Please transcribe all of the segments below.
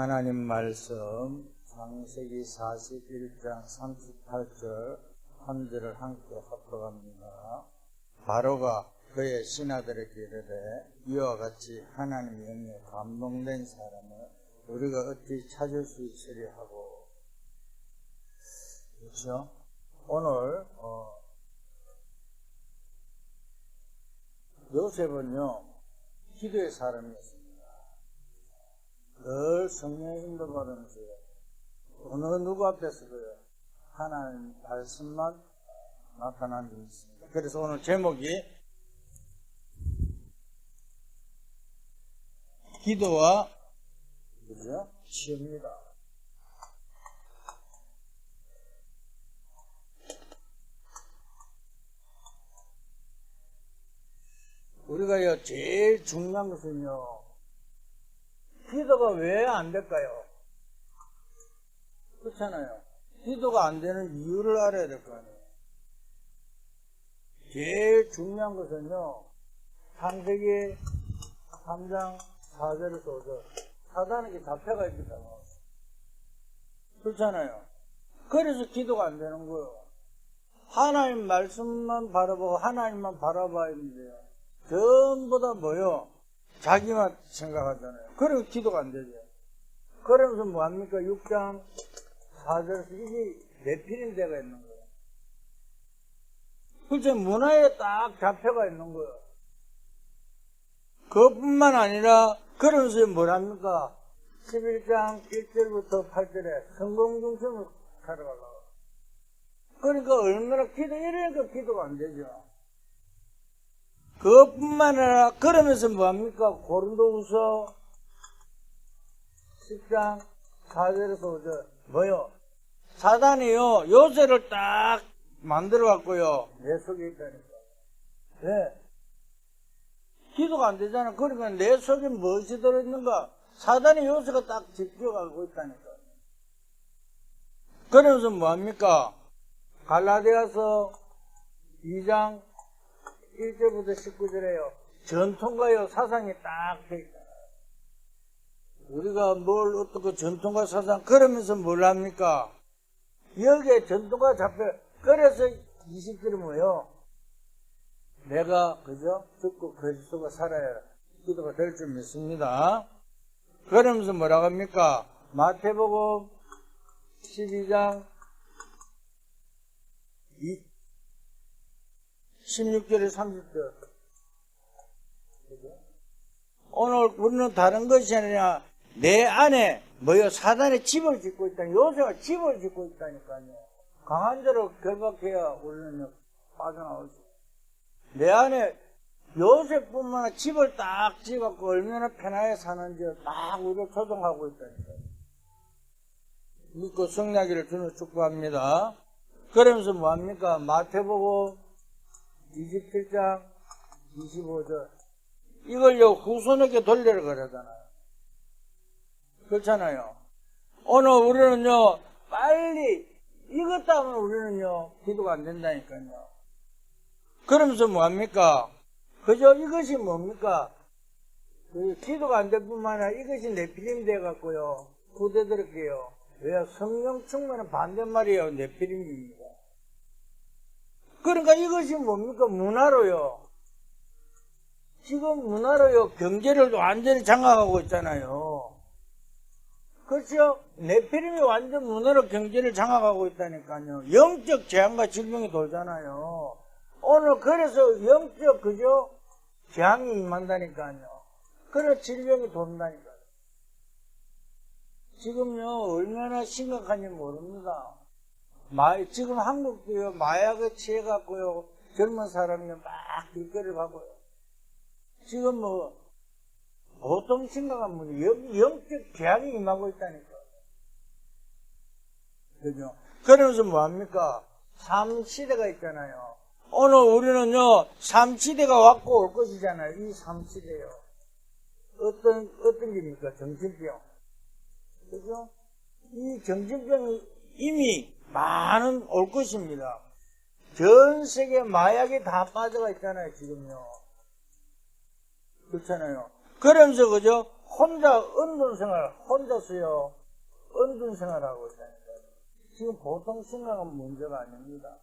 하나님 말씀 창세기 41장 38절 3절을 함께 합독합니다. 바로가 그의 신하들에게 이르되 이와 같이 하나님의 영에 감동된 사람을 우리가 어찌 찾을 수 있으리 하고. 그렇죠? 오늘 요셉은요 기도의 사람이었습니다. 늘 성령의 인도받으면서 어느 누구 앞에서도요 하나님 말씀만 나타난 적이 있습니다. 그래서 오늘 제목이 기도와 시입니다. 우리가요 제일 중요한 것은요 기도가 왜 안 될까요? 그렇잖아요. 기도가 안 되는 이유를 알아야 될 거 아니에요. 제일 중요한 것은요 창세기 3장 4절에서 5절 사단에게 잡혀가 있기 때문에 그렇잖아요. 그래서 기도가 안 되는 거예요. 하나님 말씀만 바라보고 하나님만 바라봐야 되는데요 전부 다 뭐요? 자기만 생각하잖아요. 그래서 기도가 안 되죠. 그러면서 뭐합니까? 6장 4절에서 이게 내피린 데가 있는 거예요. 그렇죠. 문화에 딱 잡혀가 있는 거예요. 그것뿐만 아니라 그러면서 뭐랍니까? 11장 1절부터 8절에 성공 중심을 살아가려고. 그러니까 얼마나 이러니까 기도가 안 되죠. 그것뿐만 아니라 그러면서 뭐합니까? 고린도후서 10장 4절에서 5절 뭐요? 사단이요 요새를 딱 만들어 갖고요 내 속에 있다니까. 네. 기도가 안 되잖아. 그러니까 내 속에 무엇이 들어있는가? 사단의 요새가 딱 집중하고 있다니까. 그러면서 뭐합니까? 갈라디아서 2장 1절부터 19절에요. 전통과요 사상이 딱 돼 있잖아요. 우리가 뭘 어떻게 전통과 사상 그러면서 뭘 합니까? 여기에 전통과 잡혀. 그래서 20절이 뭐예요? 내가 그죠? 듣고 그리스도가 살아야 기도가 될 줄 믿습니다. 그러면서 뭐라고 합니까? 마태복음 12장 16절에 30절. 오늘 우리는 다른 것이 아니라 내 안에 뭐요? 사단의 집을 짓고 있다니. 요새가 집을 짓고 있다니까요. 강한 자로 결박해야 우리는 빠져나올 수. 내 안에 요새뿐만 아니라 집을 딱 지어갖고 얼마나 편하게 사는지 딱 우리를 조종하고 있다니까요. 믿고 성나기를 주는 축복합니다. 그러면서 뭐합니까? 마태복음 27장 25절 이걸요 후손에게 돌려라 그러잖아요. 그렇잖아요. 오늘 우리는요 빨리 이것 때문에 우리는요 기도가 안 된다니까요. 그러면서 뭐합니까? 그죠? 이것이 뭡니까? 기도가 안 될 뿐만 아니라 이것이 네피림이 돼갖고요 구대들을게요. 왜? 성령 충만은 반대말이에요. 네피림입니다. 그러니까 이것이 뭡니까? 문화로요. 지금 문화로요. 경제를 완전히 장악하고 있잖아요. 그렇죠? 네피림이 완전 문화로 경제를 장악하고 있다니까요. 영적 재앙과 질병이 돌잖아요. 오늘 그래서 영적 그죠? 재앙이 임한다니까요. 그래서 질병이 돈다니까요. 지금요 얼마나 심각한지 모릅니다. 지금 한국도요 마약에 취해갖고요 젊은 사람이 막 길거리를 가고요. 지금 뭐 보통 심각한 문제 영적 재앙이 임하고 있다니까. 그죠? 그러면서 뭐합니까? 삶시대가 있잖아요. 오늘 우리는요 삶시대가 왔고 올 것이잖아요. 이 삶시대요. 어떤 겁니까? 정신병. 그죠? 이 정신병이 이미 많은 올 것입니다. 전 세계 마약이 다 빠져가 있잖아요, 지금요. 그렇잖아요. 그러면서, 그죠? 혼자 은둔생활, 혼자서요, 은둔생활하고 있다니까요. 지금 보통 생각은 문제가 아닙니다.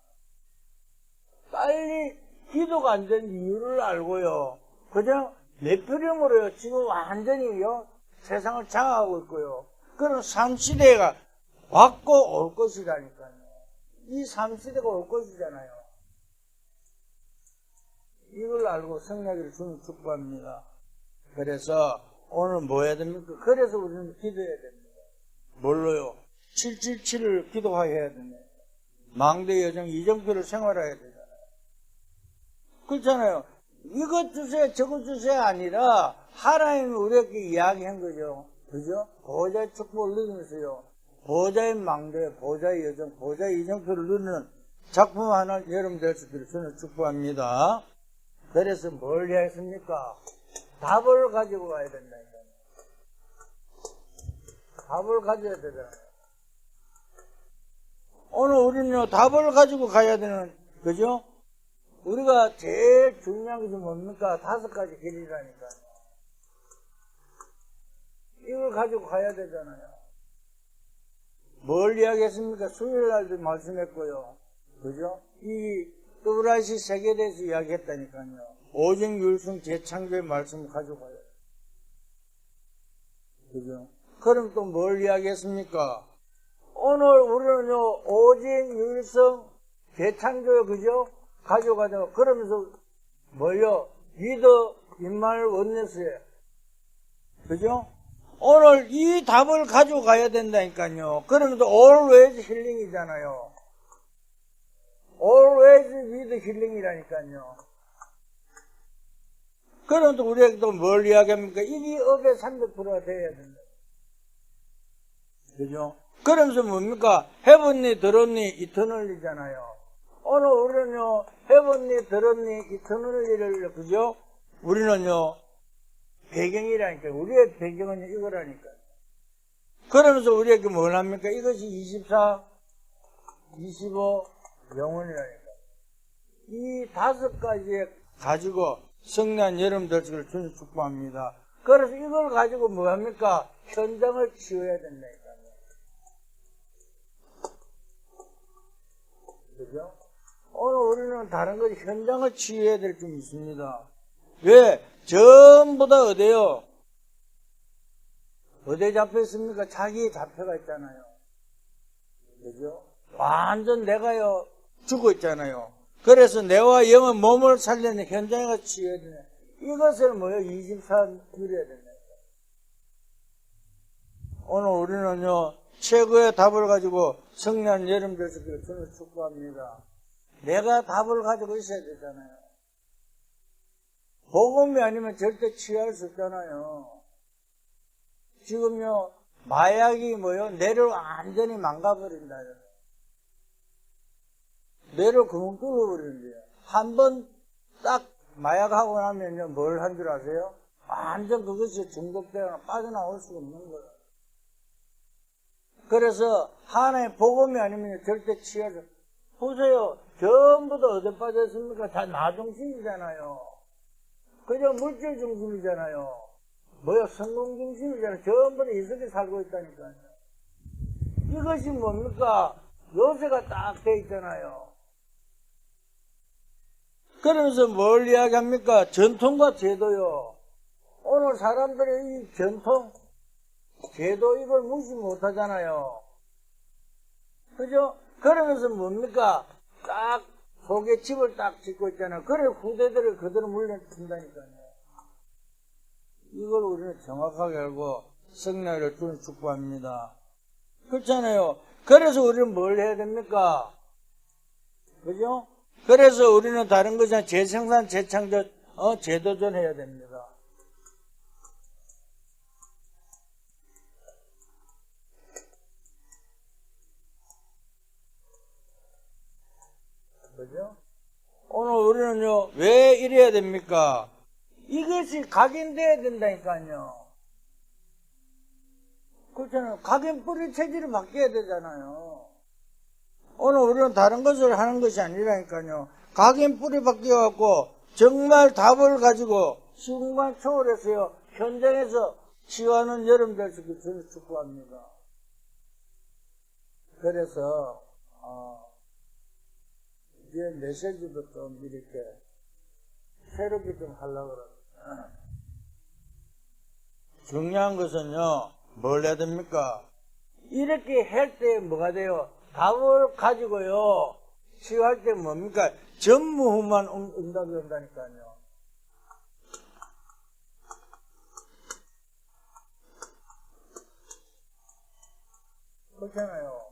빨리 기도가 안 된 이유를 알고요. 그냥 뇌표령으로요, 지금 완전히요, 세상을 장악하고 있고요. 그런 삶시대가 왔고 올 것이라니까요. 이 삶시대가 올 것이잖아요. 이걸 알고 성령을 주는 축복합니다. 그래서 오늘 뭐 해야 됩니까? 그래서 우리는 기도해야 됩니다. 뭘로요? 777을 기도해야 됩니다. 망대 여정 이정표를 생활해야 되잖아요. 그렇잖아요. 이것 주세요, 저것 주세요 아니라 하나님이 우리에게 이야기한 거죠. 그죠? 보호자의 축복을 누리면서요. 보호자의 망대, 보호자의 여정, 보호자의 이정표를 누리는 작품 하나 여러분들 저는 축복합니다. 그래서 뭘 해야 했습니까? 답을 가지고 가야 된다니까요. 답을 가져야 되잖아요. 오늘 우리는요, 답을 가지고 가야 되는, 그죠? 우리가 제일 중요한 것이 뭡니까? 5가지 길이라니까요. 이걸 가지고 가야 되잖아요. 뭘 이야기했습니까? 수요일 날도 말씀했고요. 그죠? 이 또라시 세계에 대해서 이야기했다니까요. 오직 율성 재창조의 말씀을 가지고 가요. 그죠? 그럼 또 뭘 이야기했습니까? 오늘 우리는요, 오직 율성 재창조요, 그죠? 가져가죠. 그러면서 뭐요? 리더 인마을 원내스에, 그죠? 오늘 이 답을 가지고 가야 된다니까요. 그러면서 always 힐링이잖아요. always with 힐링이라니까요. 그러면서 우리에게 또 뭘 이야기합니까? 이게 업의 300%가 돼야 된다. 그죠? 그러면서 뭡니까? heavenly, 드론니, 이터널리잖아요. 오늘 우리는요, heavenly, 드론니, 이터널리를, 그죠? 우리는요, 배경이라니까. 우리의 배경은 이거라니까. 그러면서 우리에게 뭘 합니까? 이것이 24, 25, 영혼이라니까. 이 5가지에 가지고 성난 여러분들 주님 축복합니다. 그래서 이걸 가지고 뭐 합니까? 현장을 치워야 된다니까요. 그죠? 오늘 우리는 다른 것이 현장을 치워야 될 게 있습니다. 왜? 전부 다 어디요? 어디에 잡혀 있습니까? 자기의 잡혀가 있잖아요. 그죠? 완전 내가요, 죽어 있잖아요. 그래서 내와 영은 몸을 살리는 현장에 치워야 되네. 이것을 뭐요? 24 누려야 된다. 오늘 우리는요, 최고의 답을 가지고 성난 여러분들에서 저는 축복합니다. 내가 답을 가지고 있어야 되잖아요. 복음이 아니면 절대 취할 수 없잖아요. 지금요, 마약이 뭐요? 뇌를 완전히 망가버린다. 뇌를 구멍 뚫어버리는데요. 한 번 딱 마약하고 나면요, 뭘 한 줄 아세요? 완전 그것이 중독되거나 빠져나올 수가 없는 거예요. 그래서 하나의 복음이 아니면 절대 취할 수 없어요. 보세요. 전부 다 어디 빠졌습니까? 다 나 중심이잖아요. 그저 물질 중심이잖아요. 뭐야, 성공 중심이잖아요. 전부 다 이 속에 살고 있다니까요. 이것이 뭡니까? 요새가 딱 돼 있잖아요. 그러면서 뭘 이야기합니까? 전통과 제도요. 오늘 사람들이 이 전통, 제도 이걸 무시 못 하잖아요. 그죠? 그러면서 뭡니까? 딱 속에 집을 딱 짓고 있잖아요. 그래 후대들을 그대로 물려준다니까요. 이걸 우리는 정확하게 알고 성령을 주는 축복합니다. 그렇잖아요. 그래서 우리는 뭘 해야 됩니까? 그죠? 그래서 우리는 다른 것이 아니라 재생산, 재창조, 재도전 해야 됩니다. 그죠? 오늘 우리는요, 왜 이래야 됩니까? 이것이 각인돼야 된다니까요. 그렇잖아요. 각인 뿌리 체질이 바뀌어야 되잖아요. 오늘 우리는 다른 것을 하는 것이 아니라니까요. 각인 뿌리 바뀌어갖고 정말 답을 가지고 순간 초월해서요, 현장에서 치유하는 여름 될 수 있게 저는 축복합니다. 그래서 이제 메시지도 좀 이렇게 새롭게 좀 하려고 그래요. 중요한 것은요, 뭘 해야 됩니까? 이렇게 할 때 뭐가 돼요? 답을 가지고요, 치유할 때 뭡니까? 전무후무한 응답이 온다니까요. 그렇잖아요.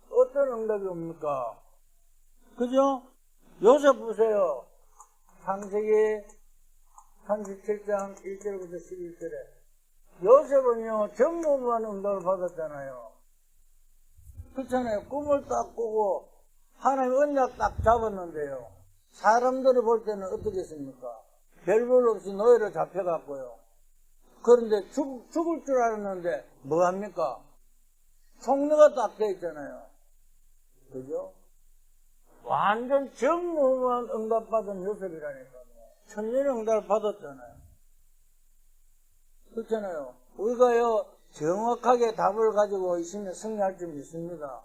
어떤 응답이 옵니까? 그죠? 요새 보세요. 창세기 37장 1절부터 11절에 요셉은요, 전무후무한 응답을 받았잖아요. 그렇잖아요. 꿈을 딱 꾸고 하나님 언약 딱 잡았는데요. 사람들이 볼 때는 어떻겠습니까? 별볼 없이 노예로 잡혀갔고요. 그런데 죽을 줄 알았는데 뭐합니까? 총리가 딱 돼 있잖아요. 그죠? 완전 전무후무한 응답 받은 요셉이라니까요. 천년의 응답을 받았잖아요. 그렇잖아요. 우리가요, 정확하게 답을 가지고 있으면 승리할 줄 믿습니다.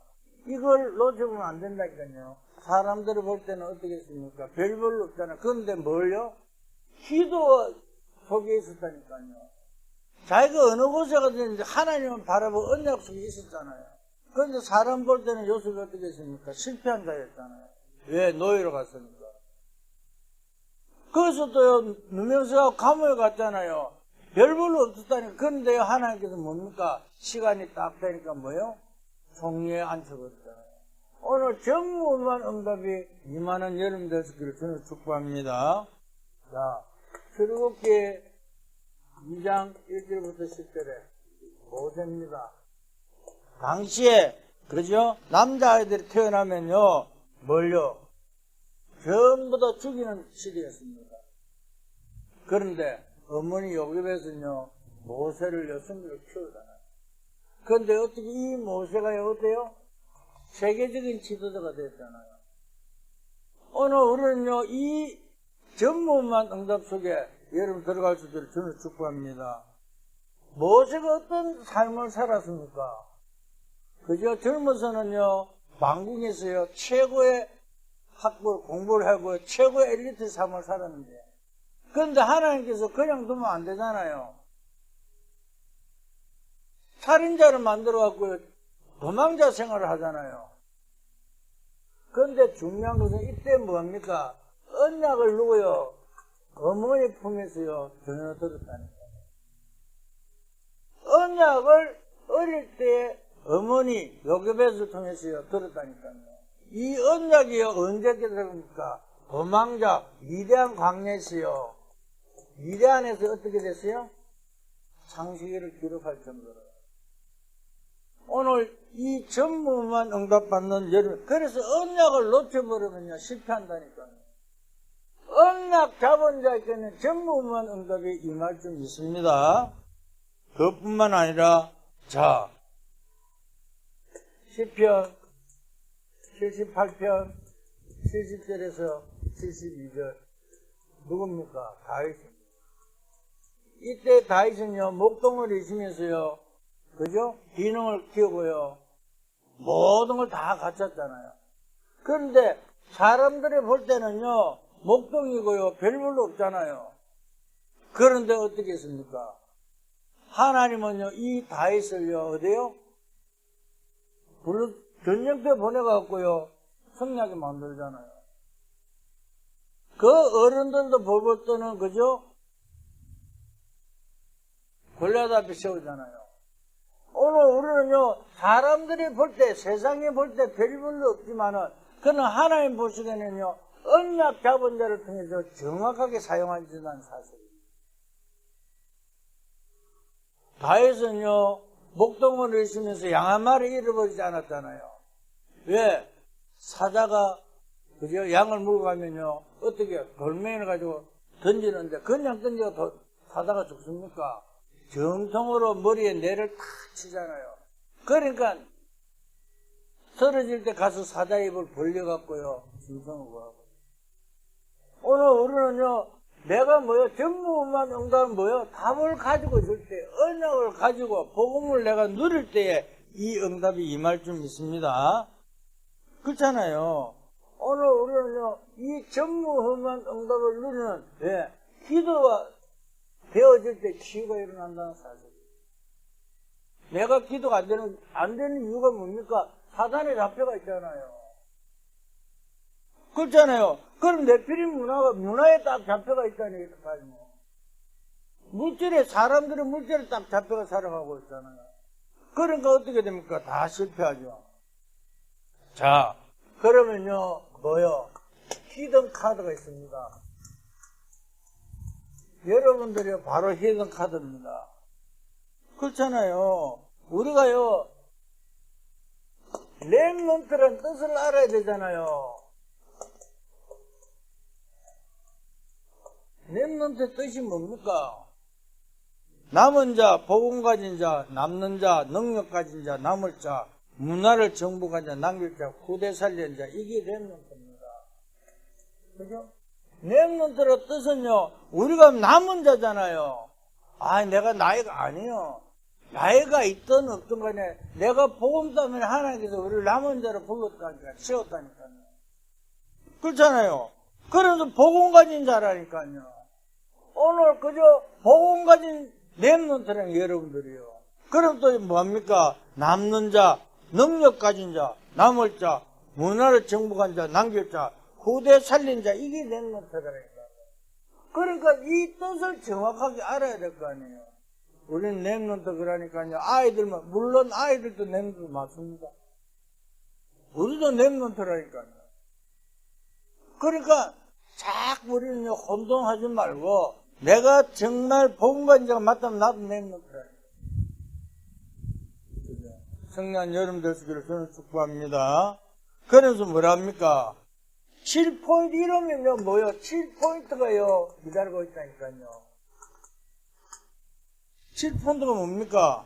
이걸 놓치면 안 된다니까요. 사람들이 볼 때는 어떻겠습니까? 별볼로 없잖아요. 그런데 뭘요? 기도 속에 있었다니까요. 자기가 어느 곳에 가든지 하나님을 바라보고 언약 속에 있었잖아요. 그런데 사람 볼 때는 요셉이 어떻게 했습니까? 실패한 자였잖아요. 왜? 노예로 갔으니까. 거기서 또요, 누명서가 감옥에 갔잖아요. 별볼로 없었다니까. 그런데 하나님께서 뭡니까? 시간이 딱 되니까 뭐요? 종리에 앉혀버렸잖아요. 오늘 전무후무한 응답이 임하는 여름 되시기를 저는 축복합니다. 자, 출애굽기 2장 1절부터 10절에 모세입니다. 당시에, 그러죠? 남자아이들이 태어나면요, 뭘요? 전부 다 죽이는 시대였습니다. 그런데 어머니 요셉에서는요, 모세를 여성으로 키우잖아요. 그런데 어떻게 이 모세가 어때요? 세계적인 지도자가 됐잖아요. 오늘 우리는요, 이 전무후무한 응답 속에 여러분 들어갈 수 있도록 저는 축복합니다. 모세가 어떤 삶을 살았습니까? 그저 젊어서는요, 왕궁에서요, 최고의 학벌, 공부를 하고 최고의 엘리트 삶을 살았는데, 그런데 하나님께서 그냥 두면 안 되잖아요. 살인자를 만들어갖고 도망자 생활을 하잖아요. 그런데 중요한 것은 이때 뭡니까? 언약을 누구요? 어머니 품에서요, 전혀 들었다니까요. 언약을 어릴 때 어머니 요셉을 통해서요, 들었다니까요. 이 언약이요, 언제 깨달습니까? 도망자, 미대한 광야에서요, 미대안에서 어떻게 됐어요? 창세기를 기록할 정도로. 오늘 이 전무후무한 응답받는 여러분, 그래서 언약을 놓쳐버리면요, 실패한다니까요. 언약 잡은 자에게는 전무후무한 응답이 임할 줄 믿습니다. 그뿐만 아니라, 자, 시편 78편 70절에서 72절 누굽니까? 다윗입니다. 이때 다윗은요, 목동을 이시면서요, 그죠? 기능을 키우고요, 모든 걸 다 갖췄잖아요. 그런데 사람들이 볼 때는요, 목동이고요, 별볼로 없잖아요. 그런데 어떻게 했습니까? 하나님은요, 이 다윗을요, 어디요? 전쟁터에 보내갖고요, 성나게 만들잖아요. 그 어른들도 벌벌 떠는, 그죠? 골리앗 앞에 세우잖아요. 오늘 우리는요, 사람들이 볼 때, 세상이 볼 때 별볼로 없지만은, 그는 하나님 보시기에는요, 언약 잡은 자를 통해서 정확하게 사용하시는 사실입니다. 다윗은요, 목동을 있으면서 양 한 마리 잃어버리지 않았잖아요. 왜? 사자가, 그죠? 양을 물고 가면요, 어떻게, 돌멩이를 가지고 던지는데, 그냥 던지고 사자가 죽습니까? 정통으로 머리에 뇌를 탁 치잖아요. 그러니까, 쓰러질 때 가서 사자 입을 벌려갖고요, 짐승을 구하고. 오늘 우리는요, 내가 전무후무한 응답은 답을 가지고 있을 때, 언약을 가지고 복음을 내가 누릴 때에 이 응답이 임할 줄 믿습니다. 그렇잖아요. 오늘 우리는요, 이 전무후무한 응답을 누리는, 기도가 되어질 때 치유가 일어난다는 사실이에요. 내가 기도가 안 되는 이유가 뭡니까? 사단에 잡혀가 있잖아요. 그렇잖아요. 그럼 네피림 문화에 딱 잡혀가 있다니까. 사람들은 물질에 딱 잡혀가 살아가고 있잖아요. 그러니까 어떻게 됩니까? 다 실패하죠. 자, 그러면요, 히든 카드가 있습니다. 여러분들이 바로 히든 카드입니다. 그렇잖아요. 우리가요, 렘넌트란 뜻을 알아야 되잖아요. 렘넌트 뜻이 뭡니까? 남은 자, 복음 가진 자, 남는 자, 능력 가진 자, 남을 자, 문화를 정복한 자, 남길 자, 후대 살린 자, 이게 렘넌트입니다. 그죠? 렘넌트의 뜻은요, 우리가 남은 자잖아요. 내가 나이가 아니에요. 나이가 있든 없든 간에 내가 복음 때문에 하나님께서 우리를 남은 자로 불렀다니까, 세웠다니까요. 그렇잖아요. 그래서 복음 가진 자라니까요. 오늘 그저 복음 가진 렘넌트라는 여러분들이요. 그럼 또 뭡니까? 남는 자, 능력 가진 자, 남을 자, 문화를 정복한 자, 남길 자, 후대 살린 자, 이게 렘넌트라니까. 그러니까 이 뜻을 정확하게 알아야 될 거 아니에요. 우리는 렘넌트 그러니까요. 물론 아이들도 렘넌트 맞습니다. 우리도 렘넌트라니까요. 그러니까 자꾸 우리는 혼동하지 말고 내가 정말 복음가진 자가 맞다면 나도 렘넌트라니까. 성령 여름 되시기를 저는 축복합니다. 그래서 뭐랍니까? 7포인트 이러면요, 7포인트가요, 기다리고 있다니까요. 7포인트가 뭡니까?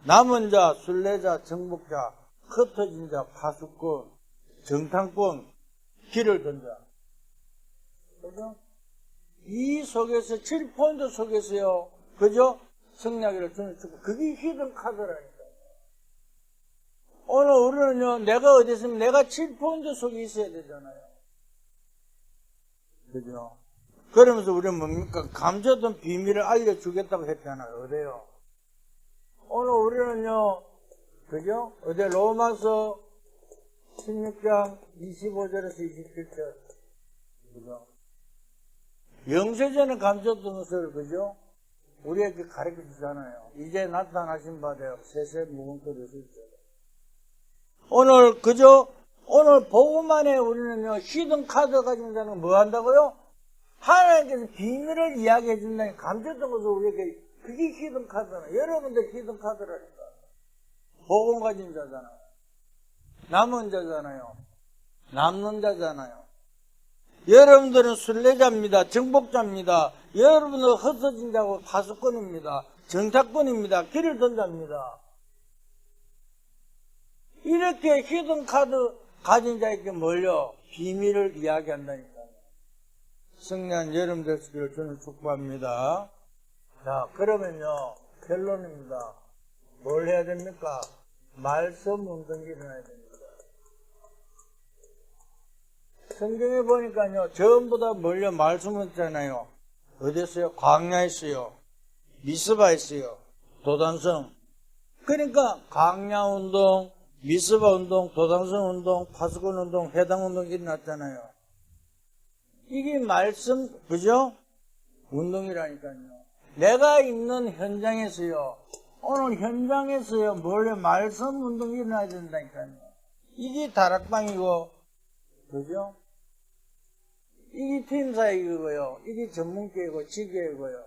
남은 자, 순례자, 정복자, 흩어진 자, 파수꾼, 정탐꾼, 길을 든 자. 그죠? 이 속에서, 7포인트 속에서요, 그죠? 성령이를 저는 축복. 그게 히든 카드라니까. 오늘 우리는요, 내가 어디 있으면 내가 7포인트 속에 있어야 되잖아요. 그죠? 그러면서 우리는 뭡니까? 감춰둔 비밀을 알려주겠다고 했잖아요. 어디요? 오늘 우리는요, 그죠? 어디 로마서 16장 25절에서 27절. 그죠? 영세전에 감춰둔 것을, 그죠? 우리에게 가르쳐 주잖아요. 이제 나타나신 바 되어 세세 무궁토를 쓸죠. 오늘, 그죠? 오늘 복음 안에 우리는요, 히든 카드 가진 자는 뭐 한다고요? 하나님께서 비밀을 이야기해 준다니 감췄던 것을 우리에게, 그게 히든 카드잖아요. 여러분들 히든 카드라니까. 복음 가진 자잖아요. 남은 자잖아요. 남는 자잖아요. 여러분들은 순례자입니다. 정복자입니다. 여러분은 흩어진 자고 파수꾼입니다. 정착꾼입니다. 길을 든 자입니다. 이렇게 히든 카드 가진 자에게 뭘요? 비밀을 이야기한다니까요. 성령 여름 되시기를 저는 축복합니다. 자, 그러면요, 결론입니다. 뭘 해야 됩니까? 말씀 운동이 일어나야 됩니다. 성경에 보니까요, 전부 다 뭘요? 말씀을 했잖아요. 어디서요? 광야에 있어요. 미스바에 있어요. 도단성. 그러니까 광야 운동, 미스바 운동, 도당성 운동, 파수꾼 운동, 해당 운동이 일어났잖아요. 이게 말씀, 그죠? 운동이라니까요. 내가 있는 현장에서요, 오늘 현장에서요, 원래 말씀 운동이 일어나야 된다니까요. 이게 다락방이고, 그죠? 이게 팀사이고요, 이게 전문계이고, 지계이고요.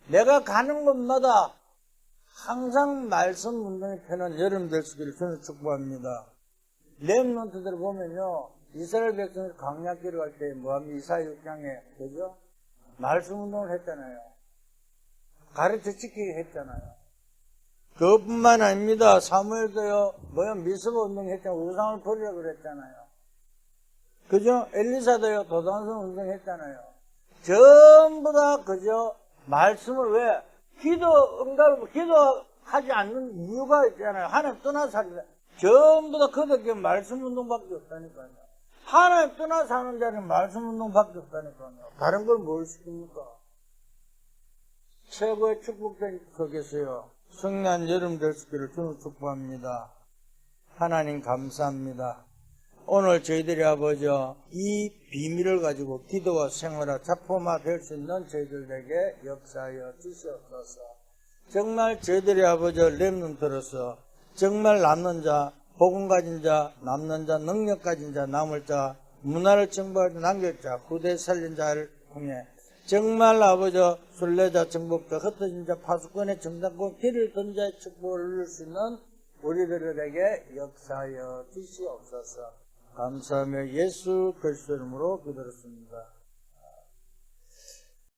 내가 가는 곳마다 항상 말씀 운동에 편한 여름 되시기를 저는 축복합니다. 렘넌트들 보면요, 이스라엘 백성들 광야길을 갈 때 뭐합니까? 이사야 6장에, 그죠? 말씀 운동을 했잖아요. 가르쳐 지키게 했잖아요. 그것뿐만 아닙니다. 사무엘도요, 미스바 운동 했잖아요. 우상을 버리라고 그랬잖아요. 그죠? 엘리사도요, 도단성 운동 했잖아요. 전부 다 그저 말씀을 왜 기도하지 않는 이유가 있잖아요. 하나님 떠나서 살는데 전부 다 그렇게 말씀 운동밖에 없다니까요. 하나님 떠나서 사는 자는 말씀 운동밖에 없다니까요. 다른 걸 뭘 시킵니까? 최고의 축복된 거겠어요. 성난 여름 될 수 있기를 주는 축복합니다. 하나님 감사합니다. 오늘 저희들이 아버지 이 비밀을 가지고 기도와 생활을 작품화될 수 있는 저희들에게 역사하여 주시옵소서. 정말 저희들이 아버지 렘넌트로서 정말 남는 자, 복음 가진 자, 남는 자, 능력 가진 자, 남을 자, 문화를 정복할 자, 남길 자, 후대 살린 자를 통해 정말 아버지 순례자, 정복자, 흩어진 자, 파수꾼의 정당권, 길을 던 자의 축복을 누릴 수 있는 우리들에게 역사하여 주시옵소서. 감사하며 예수 그리스도 이름으로 기도했습니다.